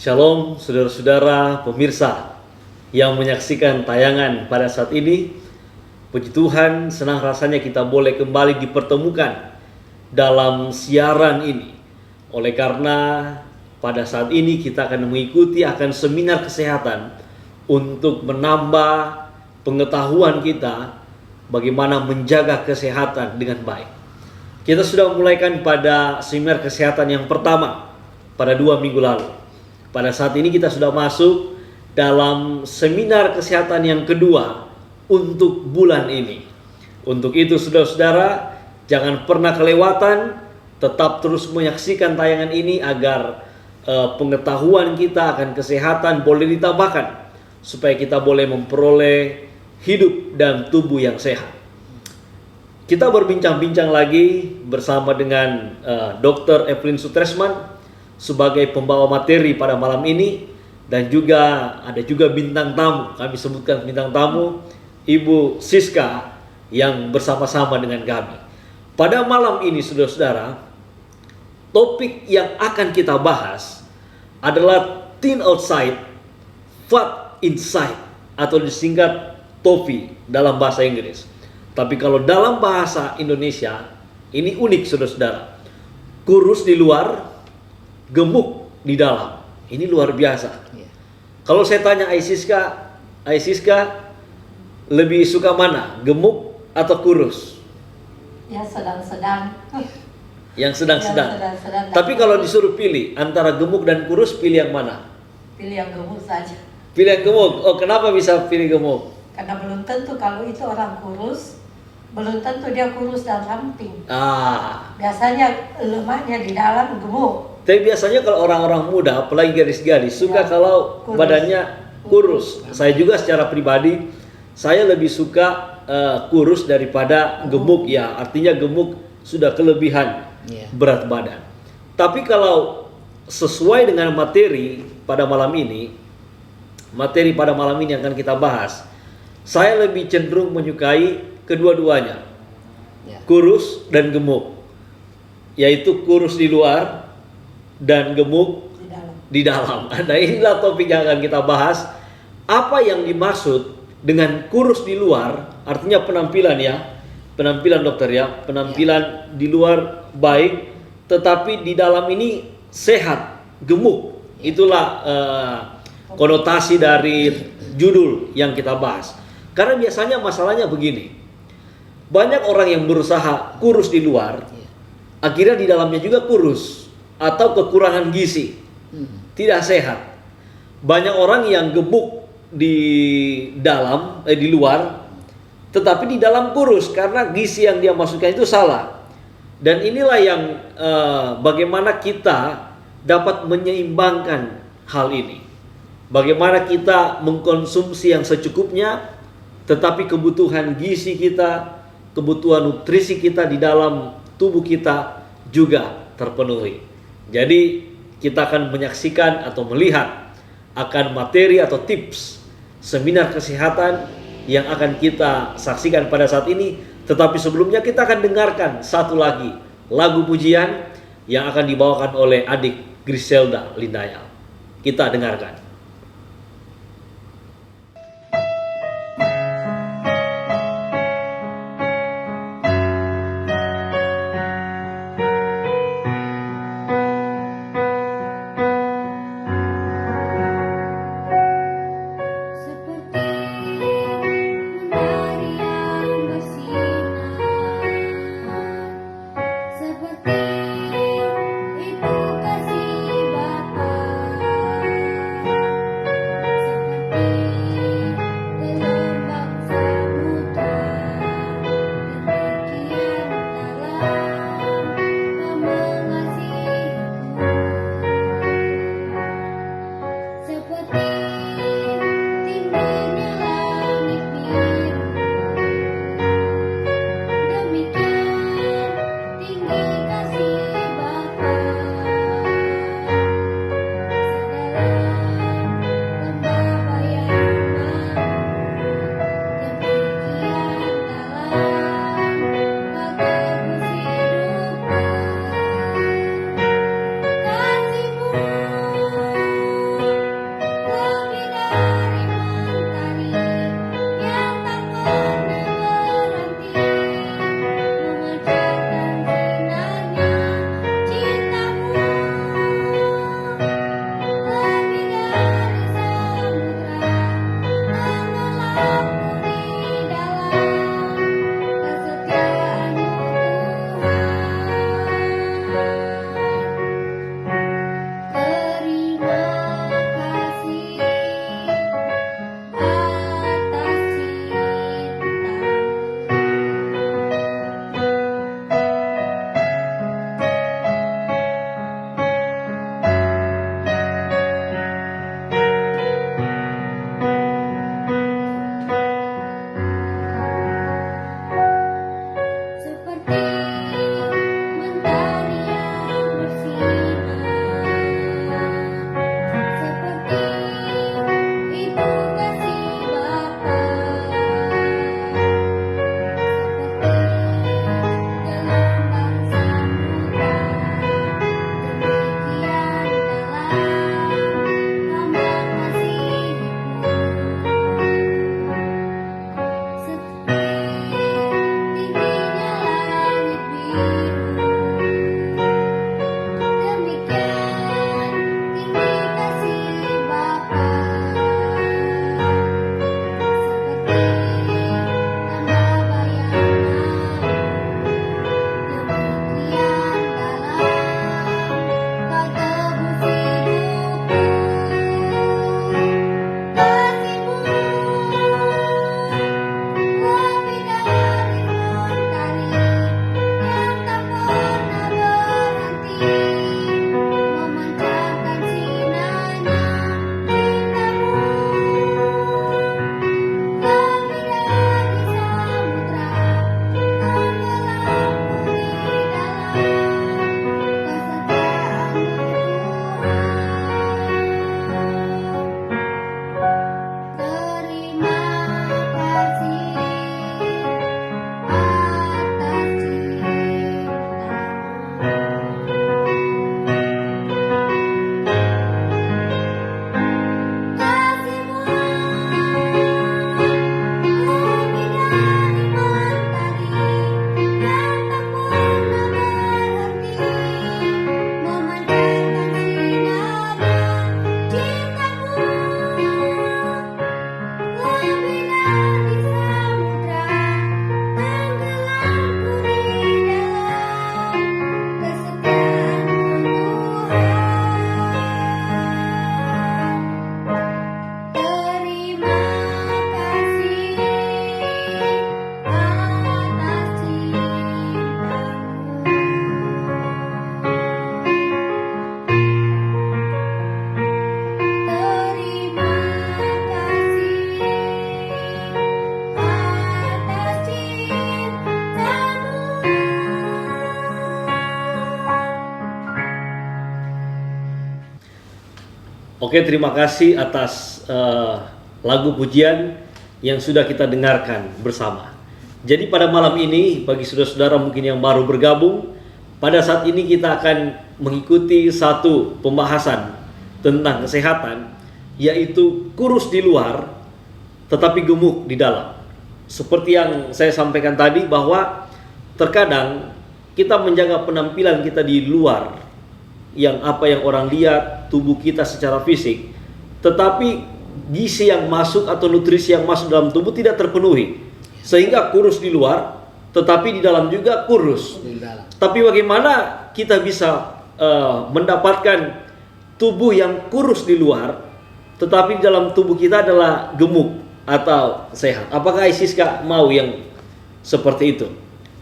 Shalom saudara-saudara pemirsa yang menyaksikan tayangan pada saat ini. Puji Tuhan, senang rasanya kita boleh kembali dipertemukan dalam siaran ini. Oleh karena pada saat ini kita akan mengikuti akan seminar kesehatan untuk menambah pengetahuan kita bagaimana menjaga kesehatan dengan baik. Kita sudah mulaikan pada seminar kesehatan yang pertama pada 2 minggu lalu. Pada saat ini kita sudah masuk dalam seminar kesehatan yang kedua untuk bulan ini. Untuk itu saudara-saudara, jangan pernah kelewatan, tetap terus menyaksikan tayangan ini agar pengetahuan kita akan kesehatan boleh ditambahkan, supaya kita boleh memperoleh hidup dan tubuh yang sehat. Kita berbincang-bincang lagi bersama dengan Dr. Evelyn Sutresman sebagai pembawa materi pada malam ini, dan juga ada bintang tamu. Kami sebutkan bintang tamu Ibu Siska yang bersama-sama dengan kami. Pada malam ini saudara-saudara, topik yang akan kita bahas adalah thin outside, fat inside, atau disingkat TOFI dalam bahasa Inggris. Tapi kalau dalam bahasa Indonesia ini unik saudara-saudara. Kurus di luar, gemuk di dalam. Ini luar biasa. Kalau saya tanya Siska lebih suka mana? Gemuk atau kurus? Ya sedang-sedang. Yang sedang-sedang. Ya, sedang-sedang. Tapi kalau disuruh pilih antara gemuk dan kurus, pilih yang mana? Pilih yang gemuk saja. Pilih yang gemuk. Oh, kenapa bisa pilih gemuk? Karena belum tentu kalau itu orang kurus, belum tentu dia kurus dan ramping. Biasanya lemaknya di dalam gemuk. Tapi biasanya kalau orang-orang muda, apalagi gadis-gadis, suka kalau kurus. badannya kurus. Saya juga secara pribadi, saya lebih suka kurus daripada gemuk. Ya, artinya gemuk sudah kelebihan berat badan. Tapi kalau sesuai dengan materi pada malam ini yang akan kita bahas, saya lebih cenderung menyukai kedua-duanya, kurus dan gemuk, yaitu kurus di luar dan gemuk di dalam. Nah, inilah topik yang akan kita bahas. Apa yang dimaksud dengan kurus di luar? Artinya penampilan dokter ya, penampilan di luar baik, tetapi di dalam ini sehat, gemuk. Itulah konotasi dari judul yang kita bahas. Karena biasanya masalahnya begini, banyak orang yang berusaha kurus di luar, akhirnya di dalamnya juga kurus atau kekurangan gizi, tidak sehat. Banyak orang yang gemuk di luar, tetapi di dalam kurus karena gizi yang dia masukkan itu salah. Dan inilah yang bagaimana kita dapat menyeimbangkan hal ini. Bagaimana kita mengkonsumsi yang secukupnya, tetapi kebutuhan gizi kita, kebutuhan nutrisi kita di dalam tubuh kita juga terpenuhi. Jadi kita akan menyaksikan atau melihat akan materi atau tips seminar kesehatan yang akan kita saksikan pada saat ini. Tetapi sebelumnya kita akan dengarkan satu lagi lagu pujian yang akan dibawakan oleh adik Griselda Lindayal. Kita dengarkan. Seperti itu kasih Bapa. Oke, terima kasih atas lagu pujian yang sudah kita dengarkan bersama. Jadi pada malam ini, bagi saudara-saudara mungkin yang baru bergabung, pada saat ini kita akan mengikuti satu pembahasan tentang kesehatan, yaitu kurus di luar tetapi gemuk di dalam. Seperti yang saya sampaikan tadi, bahwa terkadang kita menjaga penampilan kita di luar, yang apa yang orang lihat, tubuh kita secara fisik, tetapi gizi yang masuk atau nutrisi yang masuk dalam tubuh tidak terpenuhi, sehingga kurus di luar tetapi di dalam juga kurus. Tapi bagaimana kita bisa mendapatkan tubuh yang kurus di luar tetapi di dalam tubuh kita adalah gemuk atau sehat? Apakah Siska mau yang seperti itu?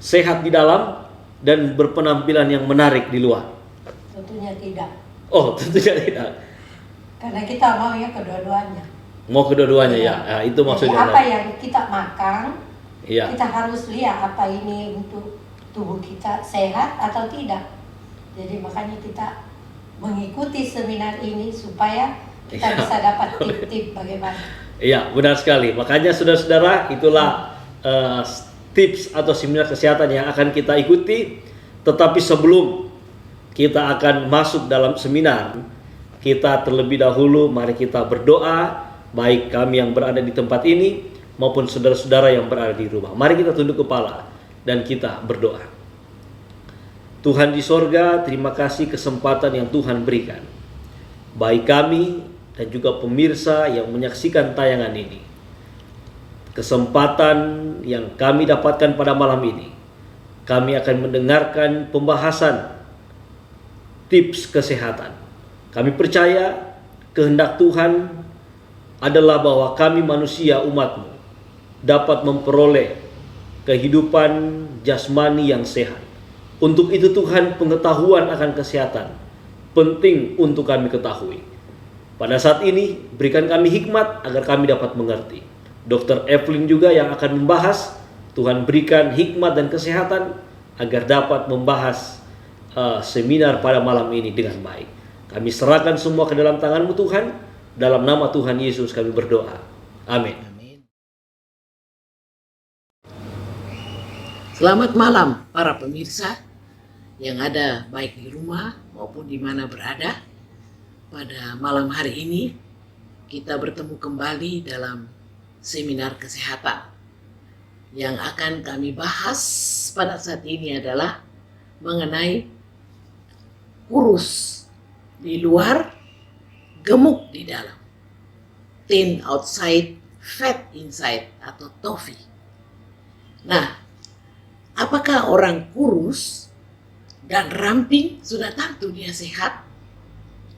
Sehat di dalam dan berpenampilan yang menarik di luar? Tentunya tidak. Oh, tentunya tidak. Karena kita mau ya kedua-duanya. Mau kedua-duanya ya. Nah, itu maksudnya. Jadi apa yang kita makan, ya, kita harus lihat apa ini untuk tubuh kita sehat atau tidak. Jadi makanya kita mengikuti seminar ini supaya kita bisa dapat tip-tip bagaimana. Iya, benar sekali. Makanya saudara-saudara, itulah tips atau seminar kesehatan yang akan kita ikuti. Tetapi sebelum kita akan masuk dalam seminar, kita terlebih dahulu mari kita berdoa, baik kami yang berada di tempat ini maupun saudara-saudara yang berada di rumah. Mari kita tunduk kepala dan kita berdoa. Tuhan di sorga, terima kasih kesempatan yang Tuhan berikan, baik kami dan juga pemirsa yang menyaksikan tayangan ini. Kesempatan yang kami dapatkan pada malam ini, kami akan mendengarkan pembahasan tips kesehatan. Kami percaya kehendak Tuhan adalah bahwa kami manusia umat-Mu dapat memperoleh kehidupan jasmani yang sehat. Untuk itu Tuhan, pengetahuan akan kesehatan penting untuk kami ketahui. Pada saat ini berikan kami hikmat agar kami dapat mengerti. Dr. Evelyn juga yang akan membahas, Tuhan berikan hikmat dan kesehatan agar dapat membahas seminar pada malam ini dengan baik. Kami serahkan semua ke dalam tangan-Mu Tuhan. Dalam nama Tuhan Yesus kami berdoa. Amin. Selamat malam para pemirsa yang ada baik di rumah maupun di mana berada. Pada malam hari ini kita bertemu kembali dalam seminar kesehatan. Yang akan kami bahas pada saat ini adalah mengenai kurus di luar, gemuk di dalam. Thin outside, fat inside atau TOFI. Nah, apakah orang kurus dan ramping sudah tentu dia sehat?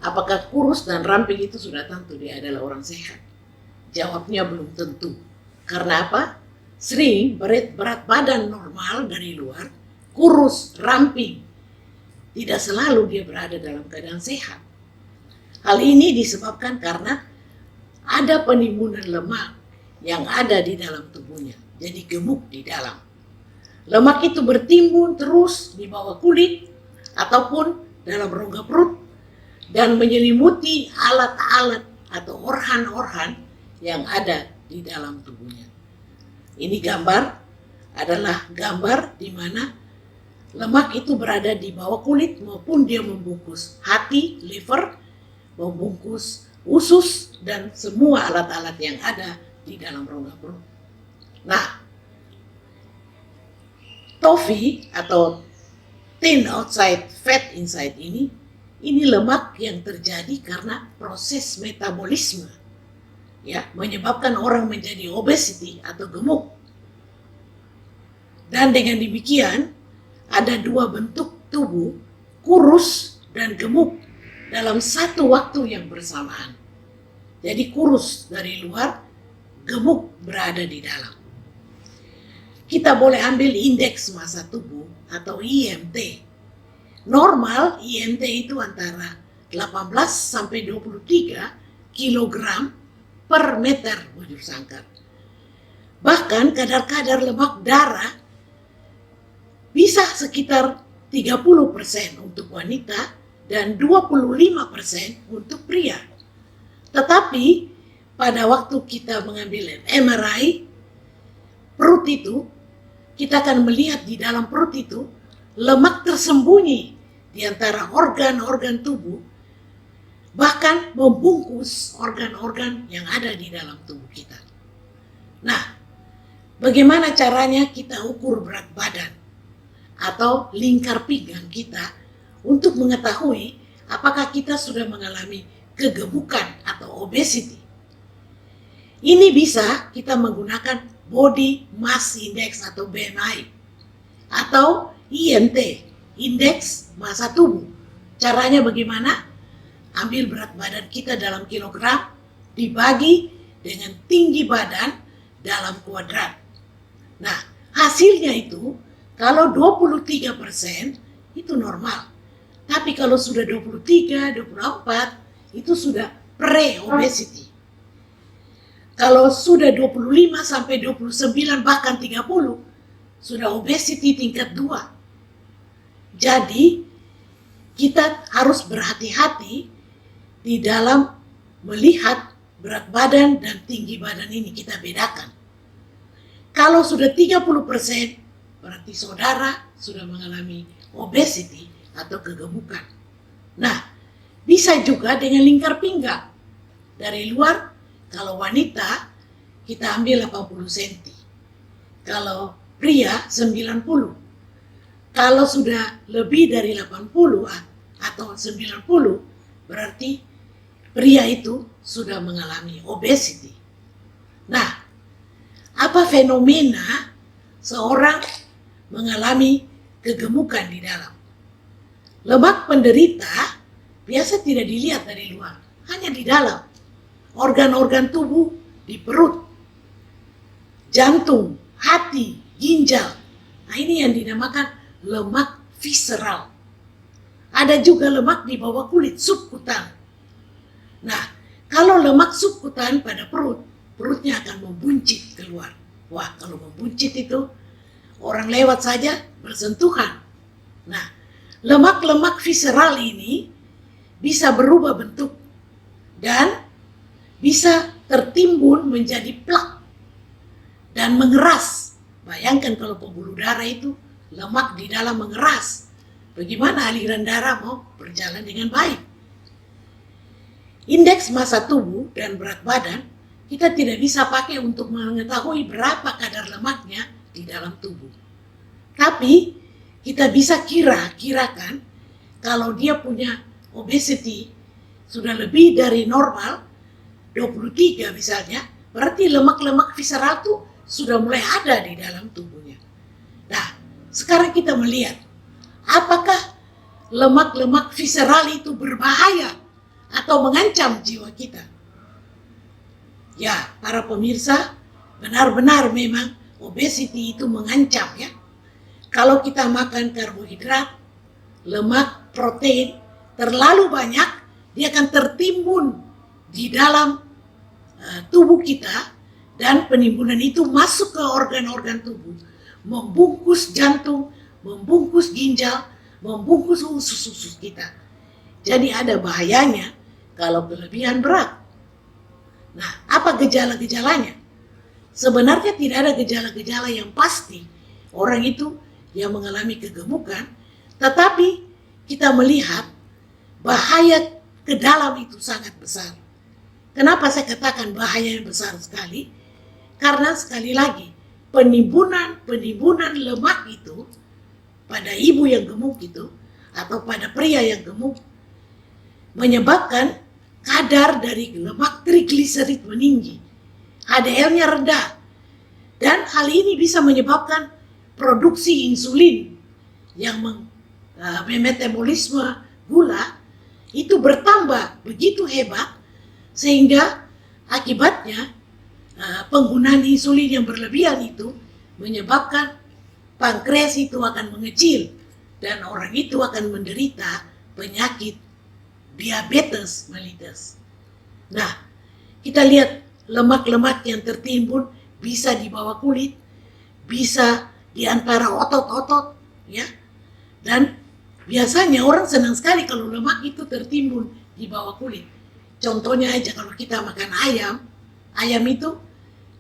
Apakah kurus dan ramping itu sudah tentu dia adalah orang sehat? Jawabnya belum tentu. Karena apa? Sering berat badan normal dari luar, kurus, ramping, tidak selalu dia berada dalam keadaan sehat. Hal ini disebabkan karena ada penimbunan lemak yang ada di dalam tubuhnya. Jadi gemuk di dalam. Lemak itu bertimbun terus di bawah kulit ataupun dalam rongga perut dan menyelimuti alat-alat atau organ-organ yang ada di dalam tubuhnya. Ini gambar adalah gambar di mana lemak itu berada di bawah kulit maupun dia membungkus hati, liver, membungkus usus dan semua alat-alat yang ada di dalam rongga perut. Nah, TOFI atau thin outside, fat inside ini lemak yang terjadi karena proses metabolisme, ya, menyebabkan orang menjadi obesity atau gemuk. Dan dengan demikian ada dua bentuk tubuh, kurus dan gemuk dalam satu waktu yang bersamaan. Jadi kurus dari luar, gemuk berada di dalam. Kita boleh ambil indeks massa tubuh atau IMT. Normal IMT itu antara 18 sampai 23 kg per meter bujur sangkar. Bahkan kadar-kadar lemak darah bisa sekitar 30% untuk wanita dan 25% untuk pria. Tetapi pada waktu kita mengambil MRI perut itu, kita akan melihat di dalam perut itu lemak tersembunyi di antara organ-organ tubuh, bahkan membungkus organ-organ yang ada di dalam tubuh kita. Nah, bagaimana caranya kita ukur berat badan atau lingkar pinggang kita untuk mengetahui apakah kita sudah mengalami kegemukan atau obesity? Ini bisa kita menggunakan Body Mass Index atau BMI atau IMT, Indeks Massa Tubuh. Caranya bagaimana? Ambil berat badan kita dalam kilogram dibagi dengan tinggi badan dalam kuadrat. Nah, hasilnya itu kalau 23% itu normal. Tapi kalau sudah 23, 24 itu sudah pre-obesity. Kalau sudah 25 sampai 29 bahkan 30 sudah obesity tingkat 2. Jadi kita harus berhati-hati di dalam melihat berat badan dan tinggi badan ini, kita bedakan. Kalau sudah 30% berarti saudara sudah mengalami obesity atau kegemukan. Nah, bisa juga dengan lingkar pinggang. Dari luar, kalau wanita kita ambil 80 cm. Kalau pria 90. Kalau sudah lebih dari 80 atau 90 berarti pria itu sudah mengalami obesity. Nah, apa fenomena seorang mengalami kegemukan di dalam? Lemak penderita biasa tidak dilihat dari luar, hanya di dalam. Organ-organ tubuh di perut, jantung, hati, ginjal. Nah, ini yang dinamakan lemak visceral. Ada juga lemak di bawah kulit, subkutan. Nah, kalau lemak subkutan pada perut, perutnya akan membuncit keluar. Wah, kalau membuncit itu orang lewat saja bersentuhan. Nah, lemak-lemak visceral ini bisa berubah bentuk dan bisa tertimbun menjadi plak dan mengeras. Bayangkan kalau pembuluh darah itu lemak di dalam mengeras. Bagaimana aliran darah mau berjalan dengan baik? Indeks massa tubuh dan berat badan kita tidak bisa pakai untuk mengetahui berapa kadar lemaknya di dalam tubuh. Tapi kita bisa kirakan kalau dia punya obesity sudah lebih dari normal, 23 misalnya, berarti lemak-lemak visceral itu sudah mulai ada di dalam tubuhnya. Nah, sekarang kita melihat apakah lemak-lemak visceral itu berbahaya atau mengancam jiwa kita. Ya, para pemirsa, benar-benar memang obesity itu mengancam ya. Kalau kita makan karbohidrat, lemak, protein terlalu banyak, dia akan tertimbun di dalam tubuh kita dan penimbunan itu masuk ke organ-organ tubuh, membungkus jantung, membungkus ginjal, membungkus usus-usus kita. Jadi ada bahayanya kalau kelebihan berat. Nah, apa gejala-gejalanya? Sebenarnya tidak ada gejala-gejala yang pasti orang itu yang mengalami kegemukan, tetapi kita melihat bahaya ke dalam itu sangat besar. Kenapa saya katakan bahaya yang besar sekali? Karena sekali lagi penimbunan lemak itu pada ibu yang gemuk itu atau pada pria yang gemuk menyebabkan kadar dari lemak trigliserid meninggi, HDL-nya rendah, dan hal ini bisa menyebabkan produksi insulin yang metabolisme gula itu bertambah begitu hebat sehingga akibatnya penggunaan insulin yang berlebihan itu menyebabkan pankreas itu akan mengecil dan orang itu akan menderita penyakit diabetes mellitus. Nah, kita lihat lemak-lemak yang tertimbun bisa di bawah kulit, bisa di antara otot-otot, ya. Dan biasanya orang senang sekali kalau lemak itu tertimbun di bawah kulit. Contohnya aja kalau kita makan ayam, ayam itu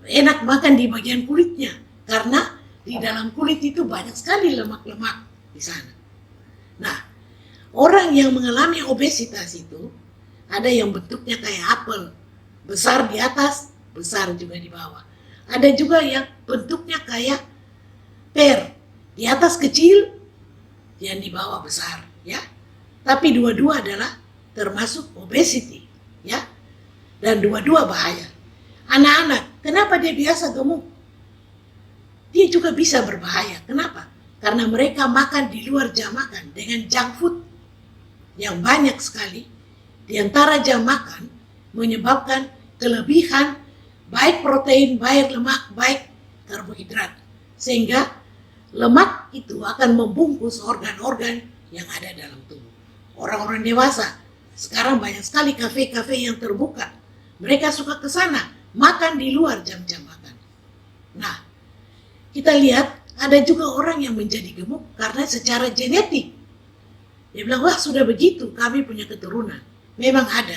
enak makan di bagian kulitnya karena di dalam kulit itu banyak sekali lemak-lemak di sana. Nah, orang yang mengalami obesitas itu ada yang bentuknya kayak apel, besar di atas, besar juga di bawah. Ada juga yang bentuknya kayak per, di atas kecil, yang di bawah besar, ya. Tapi dua-dua adalah termasuk obesity, ya. Dan dua-dua bahaya. Anak-anak, kenapa dia biasa gemuk? Dia juga bisa berbahaya. Kenapa? Karena mereka makan di luar jam makan dengan junk food yang banyak sekali. Di antara jam makan menyebabkan kelebihan baik protein, baik lemak, baik karbohidrat. Sehingga lemak itu akan membungkus organ-organ yang ada dalam tubuh. Orang-orang dewasa, sekarang banyak sekali kafe-kafe yang terbuka. Mereka suka ke sana, makan di luar jam-jam makan. Nah, kita lihat ada juga orang yang menjadi gemuk karena secara genetik. Dia bilang, wah sudah begitu, kami punya keturunan. Memang ada.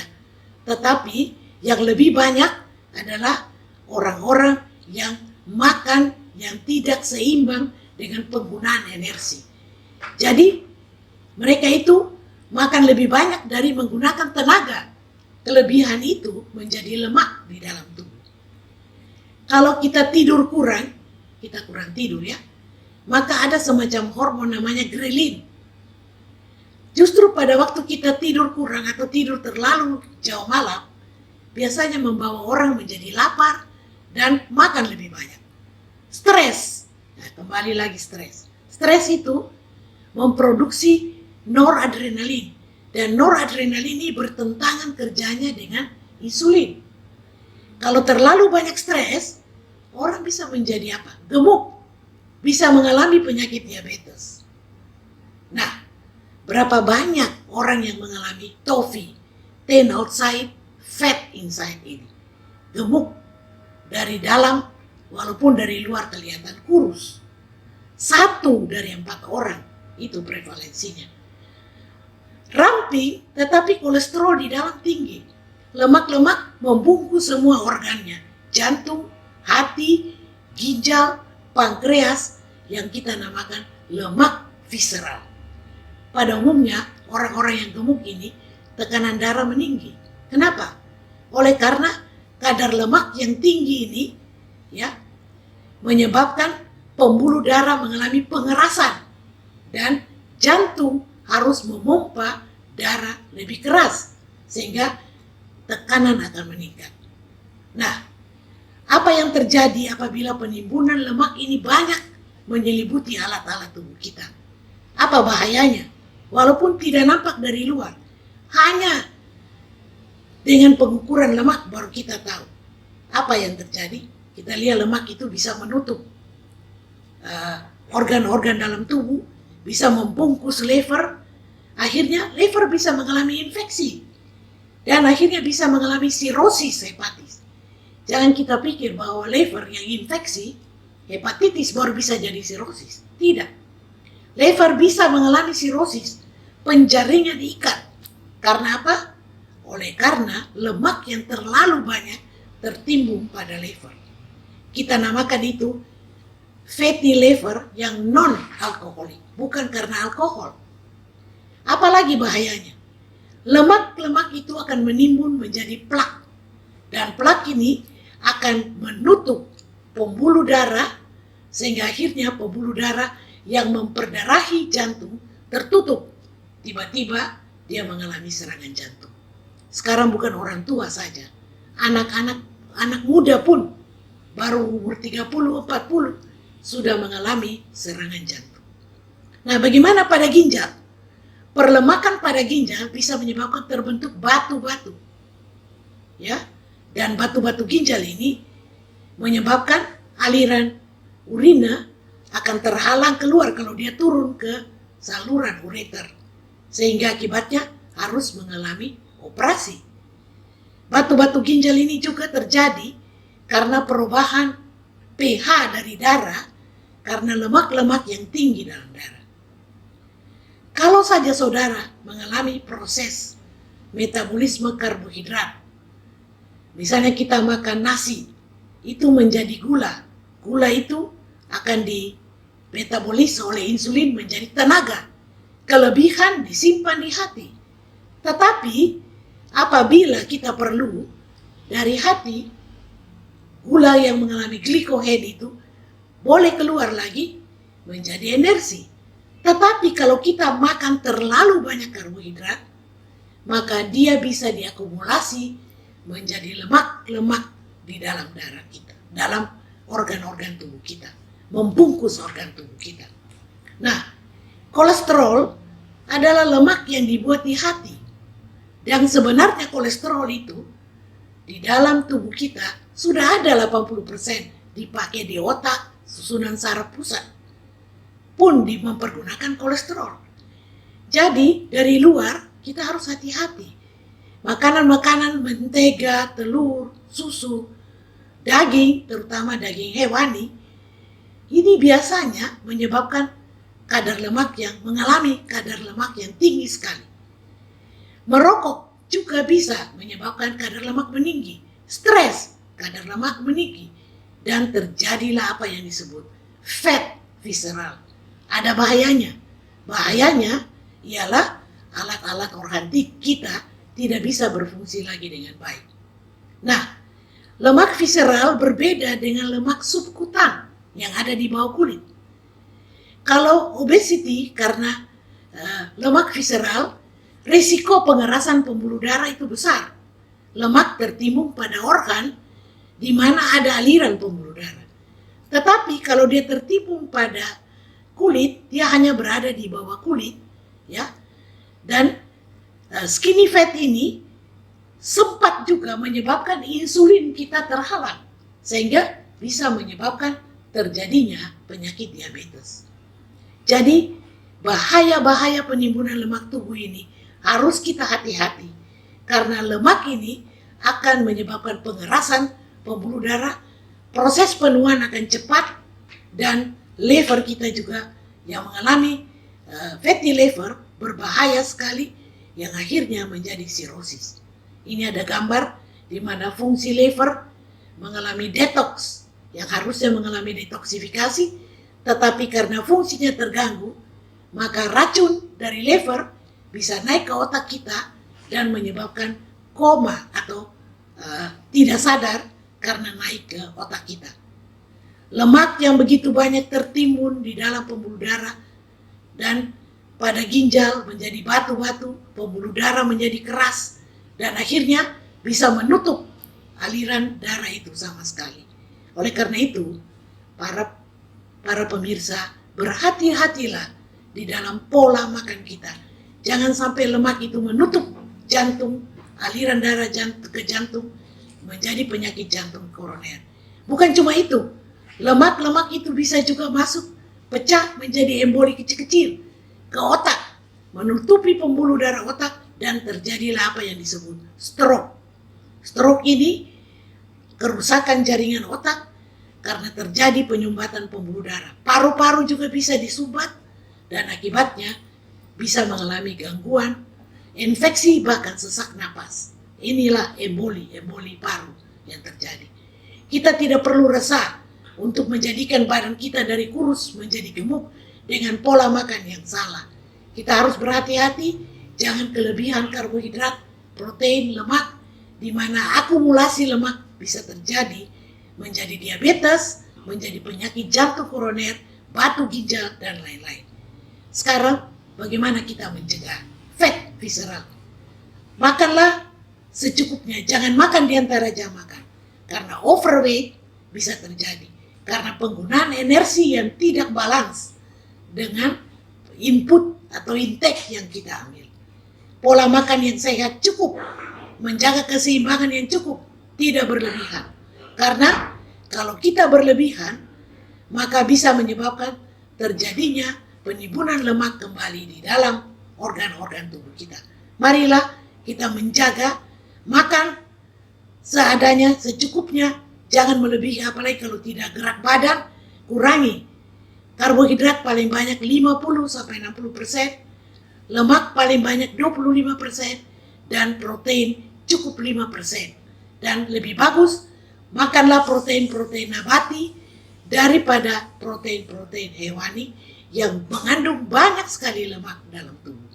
Tetapi yang lebih banyak adalah orang-orang yang makan yang tidak seimbang dengan penggunaan energi. Jadi mereka itu makan lebih banyak dari menggunakan tenaga. Kelebihan itu menjadi lemak di dalam tubuh. Kalau kita tidur kurang, kita kurang tidur ya, maka ada semacam hormon namanya grelin. Justru pada waktu kita tidur kurang atau tidur terlalu jauh malam, biasanya membawa orang menjadi lapar dan makan lebih banyak. Stres. Nah, kembali lagi stres. Stres itu memproduksi noradrenalin. Dan noradrenalin ini bertentangan kerjanya dengan insulin. Kalau terlalu banyak stres, orang bisa menjadi apa? Gemuk. Bisa mengalami penyakit diabetes. Nah, berapa banyak orang yang mengalami TOFI, thin outside, fat inside ini. Gemuk dari dalam, walaupun dari luar kelihatan kurus. 1 dari 4 orang itu prevalensinya. Ramping tetapi kolesterol di dalam tinggi. Lemak-lemak membungkus semua organnya. Jantung, hati, ginjal, pankreas yang kita namakan lemak visceral. Pada umumnya orang-orang yang gemuk ini tekanan darah meninggi. Kenapa? Oleh karena kadar lemak yang tinggi ini ya menyebabkan pembuluh darah mengalami pengerasan dan jantung harus memompa darah lebih keras sehingga tekanan akan meningkat. Nah, apa yang terjadi apabila penimbunan lemak ini banyak menyelimuti alat-alat tubuh kita? Apa bahayanya? Walaupun tidak nampak dari luar, hanya dengan pengukuran lemak baru kita tahu apa yang terjadi. Kita lihat lemak itu bisa menutup organ-organ dalam tubuh, bisa membungkus lever, akhirnya lever bisa mengalami infeksi dan akhirnya bisa mengalami sirosis hepatis. Jangan kita pikir bahwa lever yang infeksi, hepatitis baru bisa jadi sirosis. Tidak. Lever bisa mengalami sirosis, penjaringan ikat. Karena apa? Oleh karena lemak yang terlalu banyak tertimbun pada lever. Kita namakan itu fatty liver yang non-alkoholik, bukan karena alkohol. Apalagi bahayanya? Lemak-lemak itu akan menimbun menjadi plak. Dan plak ini akan menutup pembuluh darah, sehingga akhirnya pembuluh darah yang memperdarahi jantung tertutup. Tiba-tiba dia mengalami serangan jantung. Sekarang bukan orang tua saja, anak-anak, anak muda pun baru umur 30-40 sudah mengalami serangan jantung. Nah, bagaimana pada ginjal? Perlemakan pada ginjal bisa menyebabkan terbentuk batu-batu. Ya, dan batu-batu ginjal ini menyebabkan aliran urina akan terhalang keluar kalau dia turun ke saluran ureter. Sehingga akibatnya harus mengalami operasi. Batu-batu ginjal ini juga terjadi karena perubahan pH dari darah karena lemak-lemak yang tinggi dalam darah. Kalau saja saudara mengalami proses metabolisme karbohidrat. Misalnya kita makan nasi, itu menjadi gula. Gula itu akan dimetabolis oleh insulin menjadi tenaga. Kelebihan disimpan di hati. Tetapi apabila kita perlu dari hati, gula yang mengalami glikogen itu boleh keluar lagi menjadi energi. Tetapi kalau kita makan terlalu banyak karbohidrat, maka dia bisa diakumulasi menjadi lemak-lemak di dalam darah kita, dalam organ-organ tubuh kita, membungkus organ tubuh kita. Nah, kolesterol adalah lemak yang dibuat di hati. Dan sebenarnya kolesterol itu di dalam tubuh kita sudah ada 80% dipakai di otak, susunan saraf pusat pun mempergunakan kolesterol. Jadi dari luar kita harus hati-hati. Makanan-makanan mentega, telur, susu, daging, terutama daging hewani, ini biasanya menyebabkan kadar lemak yang mengalami kadar lemak yang tinggi sekali. Merokok juga bisa menyebabkan kadar lemak meninggi. Stres, kadar lemak meninggi. Dan terjadilah apa yang disebut fat visceral. Ada bahayanya. Bahayanya ialah alat-alat organik kita tidak bisa berfungsi lagi dengan baik. Nah, lemak visceral berbeda dengan lemak subkutan yang ada di bawah kulit. Kalau obesity karena lemak visceral, risiko pengerasan pembuluh darah itu besar. Lemak tertimbun pada organ di mana ada aliran pembuluh darah. Tetapi kalau dia tertimbun pada kulit, dia hanya berada di bawah kulit, ya. Dan skinny fat ini sempat juga menyebabkan insulin kita terhalang, sehingga bisa menyebabkan terjadinya penyakit diabetes. Jadi bahaya-bahaya penimbunan lemak tubuh ini harus kita hati-hati, karena lemak ini akan menyebabkan pengerasan pembuluh darah, proses penuaan akan cepat, dan liver kita juga yang mengalami fatty liver berbahaya sekali, yang akhirnya menjadi sirosis. Ini ada gambar di mana fungsi liver mengalami detox, yang harusnya mengalami detoksifikasi, tetapi karena fungsinya terganggu, maka racun dari liver bisa naik ke otak kita dan menyebabkan koma atau tidak sadar karena naik ke otak kita. Lemak yang begitu banyak tertimbun di dalam pembuluh darah dan pada ginjal menjadi batu-batu, pembuluh darah menjadi keras, dan akhirnya bisa menutup aliran darah itu sama sekali. Oleh karena itu, para pemirsa, berhati-hatilah di dalam pola makan kita. Jangan sampai lemak itu menutup jantung, aliran darah ke jantung, menjadi penyakit jantung koroner. Bukan cuma itu, lemak-lemak itu bisa juga masuk, pecah menjadi emboli kecil-kecil ke otak, menutupi pembuluh darah otak, dan terjadilah apa yang disebut stroke. Stroke ini kerusakan jaringan otak karena terjadi penyumbatan pembuluh darah. Paru-paru juga bisa disumbat dan akibatnya bisa mengalami gangguan, infeksi, bahkan sesak napas. Inilah emboli paru yang terjadi. Kita tidak perlu resah untuk menjadikan badan kita dari kurus menjadi gemuk dengan pola makan yang salah. Kita harus berhati-hati, jangan kelebihan karbohidrat, protein, lemak, di mana akumulasi lemak bisa terjadi menjadi diabetes, menjadi penyakit jantung koroner, batu ginjal, dan lain-lain. Sekarang, bagaimana kita mencegah fat visceral? Makanlah secukupnya, jangan makan di antara jam makan. Karena overweight bisa terjadi. Karena penggunaan energi yang tidak balance dengan input atau intake yang kita ambil. Pola makan yang sehat cukup, menjaga keseimbangan yang cukup, tidak berlebihan. Karena kalau kita berlebihan, maka bisa menyebabkan terjadinya penimbunan lemak kembali di dalam organ-organ tubuh kita. Marilah kita menjaga makan seadanya, secukupnya, jangan melebihi, apalagi kalau tidak gerak badan, kurangi. Karbohidrat paling banyak 50-60%, lemak paling banyak 25%, dan protein cukup 5%. Dan lebih bagus, makanlah protein-protein nabati daripada protein-protein hewani yang mengandung banyak sekali lemak dalam tubuh.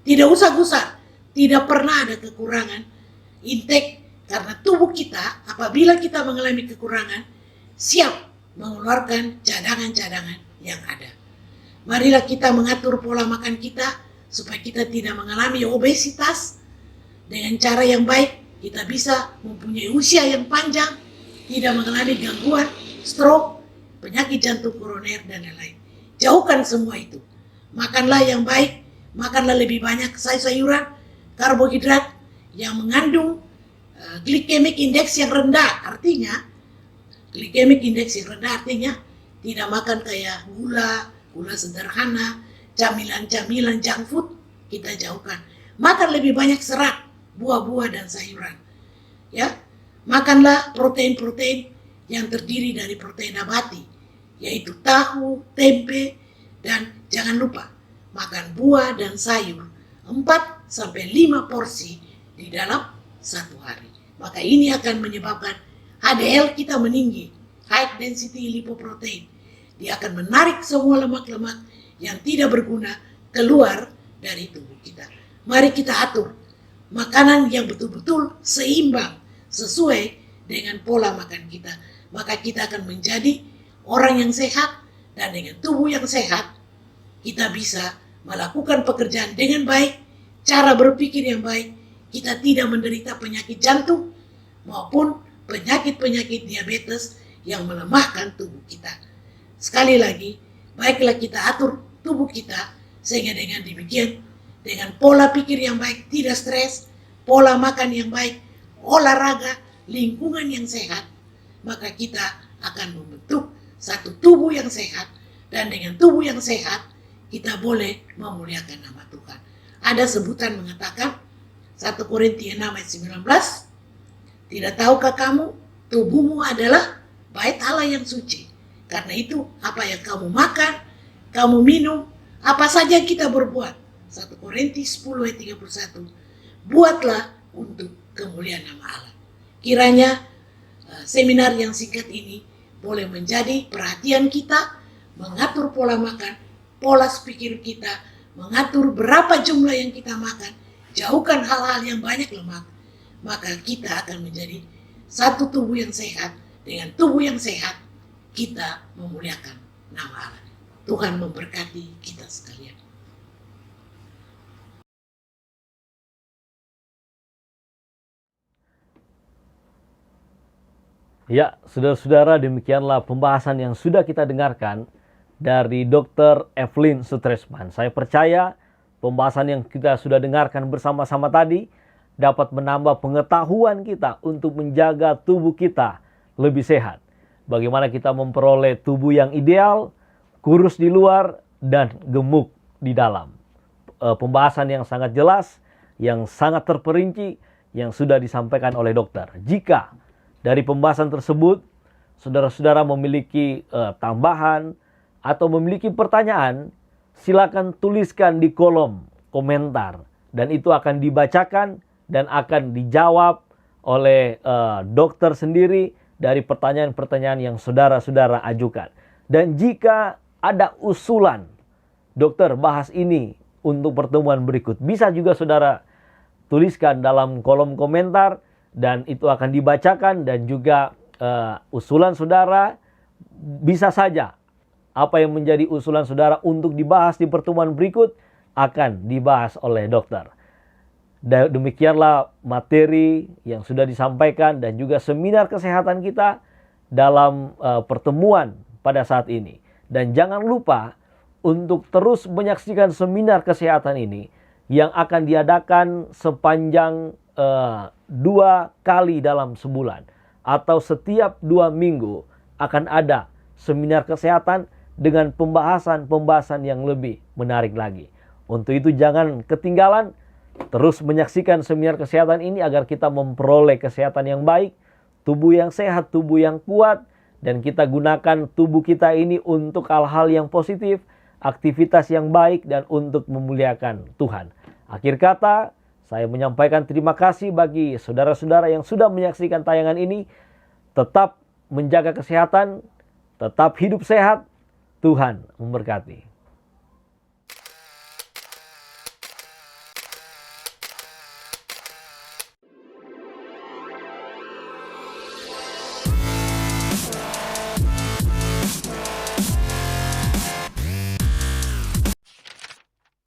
Tidak usah gusar, tidak pernah ada kekurangan intake karena tubuh kita apabila kita mengalami kekurangan siap mengeluarkan cadangan-cadangan yang ada. Marilah kita mengatur pola makan kita supaya kita tidak mengalami obesitas. Dengan cara yang baik kita bisa mempunyai usia yang panjang, tidak mengalami gangguan, stroke, penyakit jantung koroner dan lain-lain. Jauhkan semua itu. Makanlah yang baik, makanlah lebih banyak sayur-sayuran, karbohidrat yang mengandung glycemic index yang rendah. Artinya, glycemic index yang rendah artinya tidak makan kayak gula sederhana, camilan-camilan, junk food, kita jauhkan. Makan lebih banyak serat, buah-buah dan sayuran. Ya, makanlah protein-protein yang terdiri dari protein nabati, yaitu tahu, tempe, dan jangan lupa makan buah dan sayur 4-5 porsi di dalam satu hari. Maka ini akan menyebabkan HDL kita meninggi, high density lipoprotein. Dia akan menarik semua lemak-lemak yang tidak berguna keluar dari tubuh kita. Mari kita atur makanan yang betul-betul seimbang sesuai dengan pola makan kita. Maka kita akan menjadi orang yang sehat, dan dengan tubuh yang sehat kita bisa melakukan pekerjaan dengan baik, cara berpikir yang baik. Kita tidak menderita penyakit jantung maupun penyakit-penyakit diabetes yang melemahkan tubuh kita. Sekali lagi, baiklah kita atur tubuh kita sehingga dengan demikian, dengan pola pikir yang baik, tidak stres, pola makan yang baik, olahraga, lingkungan yang sehat, maka kita akan membentuk satu tubuh yang sehat, dan dengan tubuh yang sehat kita boleh memuliakan nama Tuhan. Ada sebutan mengatakan 1 Korintus 6 ayat 19, tidak tahukah kamu tubuhmu adalah bait Allah yang suci? Karena itu apa yang kamu makan, kamu minum, apa saja kita berbuat, 1 Korintus 10 ayat 31, buatlah untuk kemuliaan nama Allah. Kiranya seminar yang singkat ini boleh menjadi perhatian kita, mengatur pola makan, pola pikir kita, mengatur berapa jumlah yang kita makan, jauhkan hal-hal yang banyak lemak, maka kita akan menjadi satu tubuh yang sehat. Dengan tubuh yang sehat, kita memuliakan nama Allah. Tuhan memberkati kita sekalian. Ya, saudara-saudara, demikianlah pembahasan yang sudah kita dengarkan dari Dr. Evelyn Sutresman. Saya percaya pembahasan yang kita sudah dengarkan bersama-sama tadi dapat menambah pengetahuan kita untuk menjaga tubuh kita lebih sehat. Bagaimana kita memperoleh tubuh yang ideal, kurus di luar, dan gemuk di dalam. Pembahasan yang sangat jelas, yang sangat terperinci, yang sudah disampaikan oleh dokter. Jika dari pembahasan tersebut, saudara-saudara memiliki tambahan atau memiliki pertanyaan, silakan tuliskan di kolom komentar. Dan itu akan dibacakan dan akan dijawab oleh dokter sendiri dari pertanyaan-pertanyaan yang saudara-saudara ajukan. Dan jika ada usulan, dokter bahas ini untuk pertemuan berikut, bisa juga saudara tuliskan dalam kolom komentar, dan itu akan dibacakan. Dan juga usulan saudara bisa saja apa yang menjadi usulan saudara untuk dibahas di pertemuan berikut akan dibahas oleh dokter. Demikianlah materi yang sudah disampaikan dan juga seminar kesehatan kita dalam pertemuan pada saat ini. Dan jangan lupa untuk terus menyaksikan seminar kesehatan ini yang akan diadakan sepanjang 2 kali dalam sebulan, atau setiap 2 minggu akan ada seminar kesehatan dengan pembahasan-pembahasan yang lebih menarik lagi. Untuk itu jangan ketinggalan, terus menyaksikan seminar kesehatan ini agar kita memperoleh kesehatan yang baik, tubuh yang sehat, tubuh yang kuat, dan kita gunakan tubuh kita ini untuk hal-hal yang positif, aktivitas yang baik, dan untuk memuliakan Tuhan. Akhir kata, Saya menyampaikan terima kasih bagi saudara-saudara yang sudah menyaksikan tayangan ini. Tetap menjaga kesehatan, tetap hidup sehat. Tuhan memberkati.